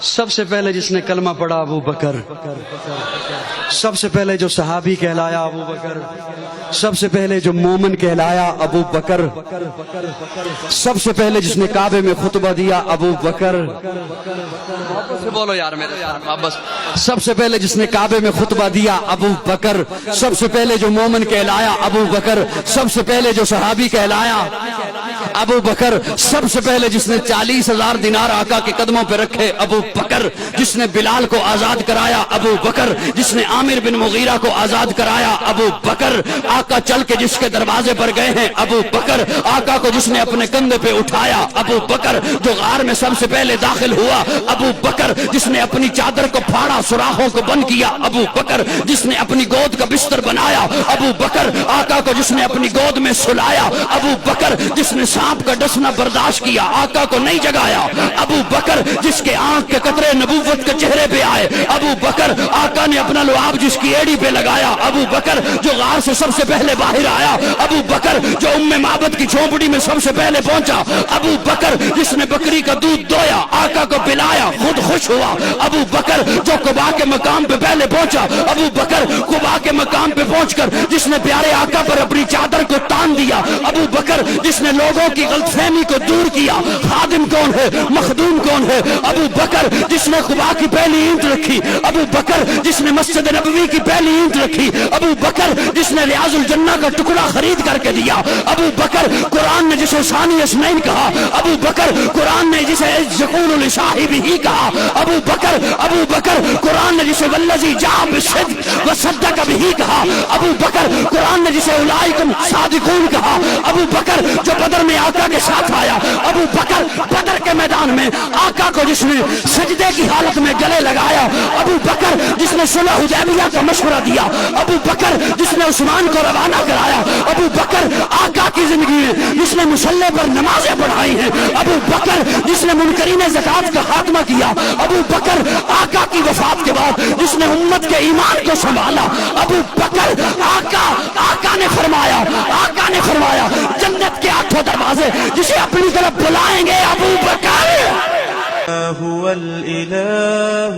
سب سے پہلے جس نے کلمہ پڑھا ابو بکر، سب سے پہلے جو صحابی کہلایا ابو بکر، سب سے پہلے جو مومن کہلایا ابو بکر، سب سے پہلے جس نے کعبے میں خطبہ دیا ابو بکر، بولو یار میرے بس، سب سے پہلے جس نے کعبے میں خطبہ دیا ابو بکر، سب سے پہلے جو مومن کہلایا ابو بکر، سب سے پہلے جو صحابی کہلایا ابو بکر، سب سے پہلے جس نے 40,000 دینار آقا کے قدموں پہ رکھے ابو بکر، جس نے بلال کو آزاد کرایا ابو بکر، جس نے عامر بن مغیرہ کو آزاد کرایا ابو بکر، آقا چل کے جس کے دروازے پر گئے ہیں ابو بکر، آقا کو جس نے اپنے کندھے پہ اٹھایا ابو بکر، جو غار میں سب سے پہلے داخل ہوا ابو بکر، جس نے اپنی چادر کو پھاڑا سوراخوں کو بند کیا ابو بکر، جس نے اپنی گود کا بستر بنایا ابو بکر، آقا کو جس نے اپنی گود میں سلایا ابو بکر، جس نے سانپ کا ڈسنا برداشت کیا آقا کو نہیں جگایا ابو بکر، جس کے آنکھ کے قطرے نبوت کے چہرے پہ آئے ابو بکر، آقا نے اپنا لعاب جس کی ایڑی پہ لگایا ابو بکر، جو غار سے سب سے پہلے باہر آیا ابو بکر، جو معبد کی جھونپڑی میں سب سے پہلے پہنچا ابو بکر، جس نے بکری کا دودھ دویا آقا کو پلایا خود خوش ہوا ابو بکر، جو قباء کے مقام پہ پہلے پہنچا ابو بکر، قباء کے مقام پہ پہنچ کر جس نے پیارے آقا پر اپنی چادر کو تان دیا ابو بکر، جس نے لوگوں کی غلط فہمی کو دور کیا خادم کون ہے مخدوم کون ہے ابو بکر، جس نے قباء کی پہلی اینٹ رکھی ابو بکر، جس نے مسجد نبوی کی پہلی اینٹ رکھی ابو بکر، جس نے ریاض الجنہ کا ٹکڑا خرید کر کے دیا ابو بکر، قرآن نے جسے ثانی اسنین کہا ابو بکر، قرآن نے جسے یقول لصاحبہ کہا ابو بکر، ابو بکر، قرآن نے جسے والذی جاء بالصدق وصدق بہ کہا ابو بکر، قرآن نے جسے اولئک صادقون کہا ابو بکر، جو بدر میں آقا کے ساتھ آیا ابو بکر، بدر کے میدان میں آقا کو جس نے سجدے کی حالت میں گلے لگایا ابو بکر، جس نے صلح حدیبیہ کا مشورہ دیا ابو بکر، جس نے عثمان کو روانہ کرایا ابو بکر، آقا کی زندگی میں جس نے مصلی پر نمازیں پڑھائی ہیں ابو بکر، جس نے منکرین زکوٰۃ کا خاتمہ کیا ابو بکر، آقا کی وفات کے بعد جس نے امت کے ایمان کو سنبھالا ابو بکر، آقا نے فرمایا جنت کے 8 دروازے جسے اپنی طرف بلائیں گے ابو بکر۔ هو الإله